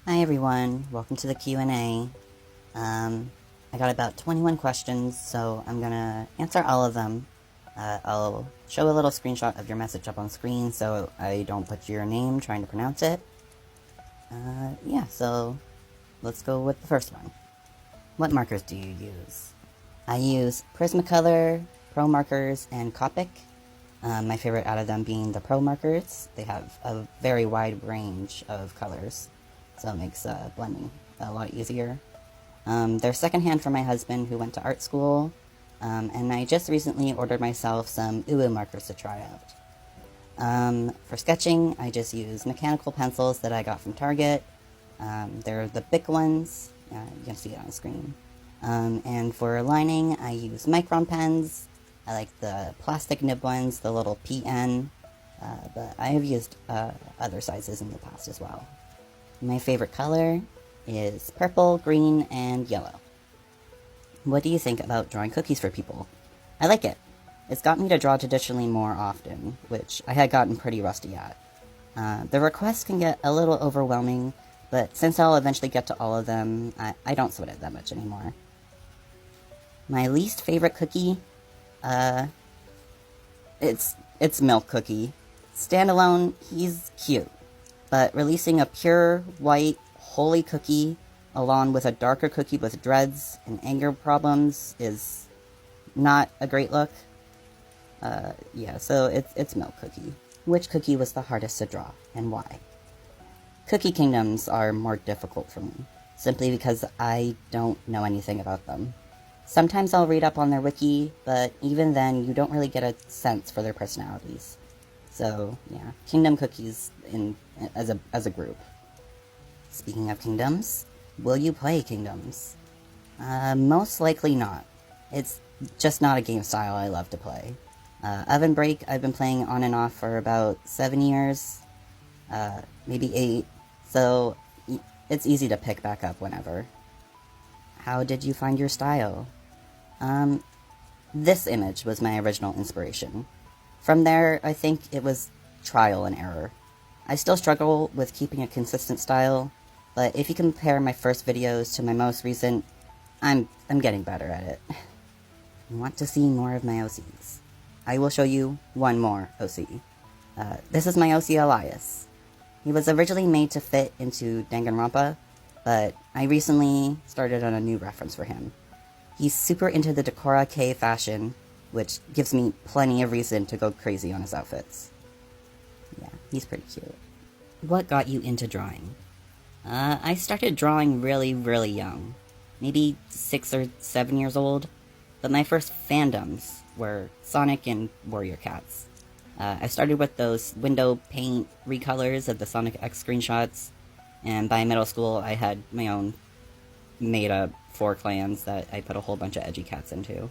Hi everyone, welcome to the Q&A. I got about 21 questions, so I'm gonna answer all of them. I'll show a little screenshot of your message up on screen so I don't butcher your name trying to pronounce it. Yeah, so let's go with the first one. What markers do you use? I use Prismacolor, Pro Markers, and Copic. My favorite out of them being the Pro Markers. They have a very wide range of colors, so it makes blending a lot easier. They're secondhand from my husband who went to art school, and I just recently ordered myself some Uwu markers to try out. For sketching, I just use mechanical pencils that I got from Target. They're the Bic ones. You can see it on the screen. And for lining, I use Micron pens. I like the plastic nib ones, the little PN, but I have used other sizes in the past as well. My favorite color is purple, green, and yellow. What do you think about drawing cookies for people? I like it. It's got me to draw traditionally more often, which I had gotten pretty rusty at. The requests can get a little overwhelming, but since I'll eventually get to all of them, I don't sweat it that much anymore. My least favorite cookie? It's Milk Cookie. Standalone, he's cute, but releasing a pure, white, holy cookie along with a darker cookie with dreads and anger problems is not a great look. Yeah, so it's Milk Cookie. Which cookie was the hardest to draw, and why? Cookie Kingdoms are more difficult for me, simply because I don't know anything about them. Sometimes I'll read up on their wiki, but even then you don't really get a sense for their personalities. So, yeah, Kingdom Cookies as a group. Speaking of kingdoms, will you play Kingdoms? Most likely not. It's just not a game style I love to play. Oven Break I've been playing on and off for about 7 years, maybe 8, so it's easy to pick back up whenever. How did you find your style? This image was my original inspiration. From there, I think it was trial and error. I still struggle with keeping a consistent style, but if you compare my first videos to my most recent, I'm getting better at it. Want to see more of my OCs? I will show you one more OC. This is my OC Elias. He was originally made to fit into Danganronpa, but I recently started on a new reference for him. He's super into the Decora K fashion, which gives me plenty of reason to go crazy on his outfits. Yeah, he's pretty cute. What got you into drawing? I started drawing really, really young. Maybe 6 or 7 years old. But my first fandoms were Sonic and Warrior Cats. I started with those window paint recolors of the Sonic X screenshots, and by middle school I had my own made-up 4 clans that I put a whole bunch of edgy cats into.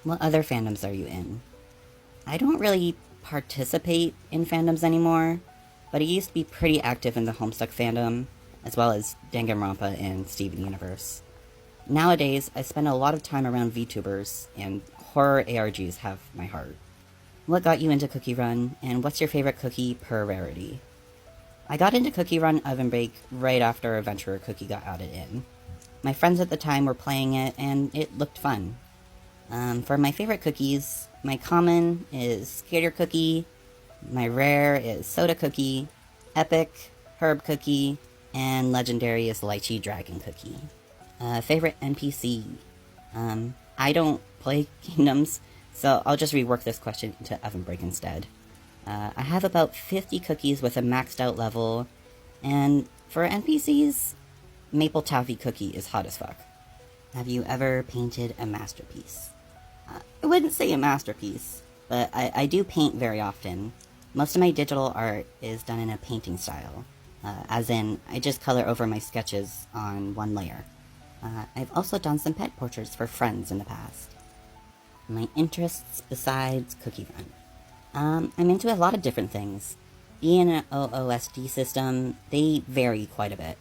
What other fandoms are you in? I don't really participate in fandoms anymore, but I used to be pretty active in the Homestuck fandom, as well as Danganronpa and Steven Universe. Nowadays, I spend a lot of time around VTubers, and horror ARGs have my heart. What got you into Cookie Run, and what's your favorite cookie per rarity? I got into Cookie Run Oven Break right after Adventurer Cookie got added in. My friends at the time were playing it, and it looked fun. For my favorite cookies, my common is Skater Cookie, my rare is Soda Cookie, Epic, Herb Cookie, and legendary is Lychee Dragon Cookie. Favorite NPC? I don't play Kingdoms, so I'll just rework this question into Oven Break instead. I have about 50 cookies with a maxed out level, and for NPCs, Maple Taffy Cookie is hot as fuck. Have you ever painted a masterpiece? I wouldn't say a masterpiece, but I do paint very often. Most of my digital art is done in a painting style, as in, I just color over my sketches on one layer. I've also done some pet portraits for friends in the past. My interests besides Cookie Run. I'm into a lot of different things. Being an OOSD system, they vary quite a bit.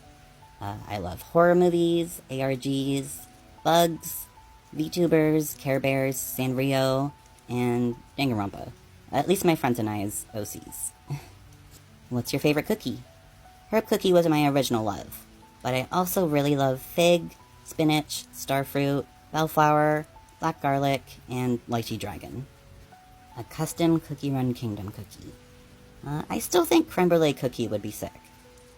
I love horror movies, ARGs, bugs, VTubers, Care Bears, Sanrio, and Danganronpa. At least my friends and I as OCs. What's your favorite cookie? Herb cookie was my original love, but I also really love fig, spinach, starfruit, bellflower, black garlic, and lychee dragon. A custom Cookie Run Kingdom cookie. I still think creme brulee cookie would be sick,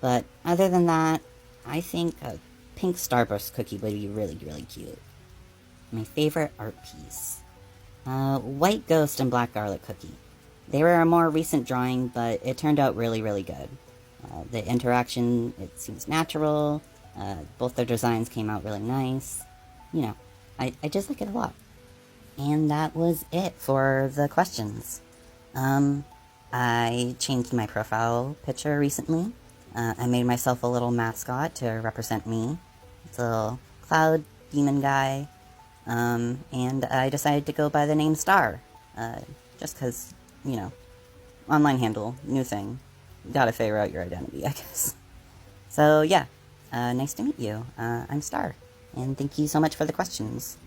but other than that, I think a pink starburst cookie would be really, really cute. My favorite art piece. White Ghost and Black Garlic Cookie. They were a more recent drawing, but it turned out really, really good. The interaction, it seems natural. Both their designs came out really nice. You know, I just like it a lot. And that was it for the questions. I changed my profile picture recently. I made myself a little mascot to represent me. It's a little cloud demon guy. And I decided to go by the name Star. Just because, you know, online handle, new thing. Gotta figure out your identity, I guess. So, yeah. Nice to meet you. I'm Star. And thank you so much for the questions.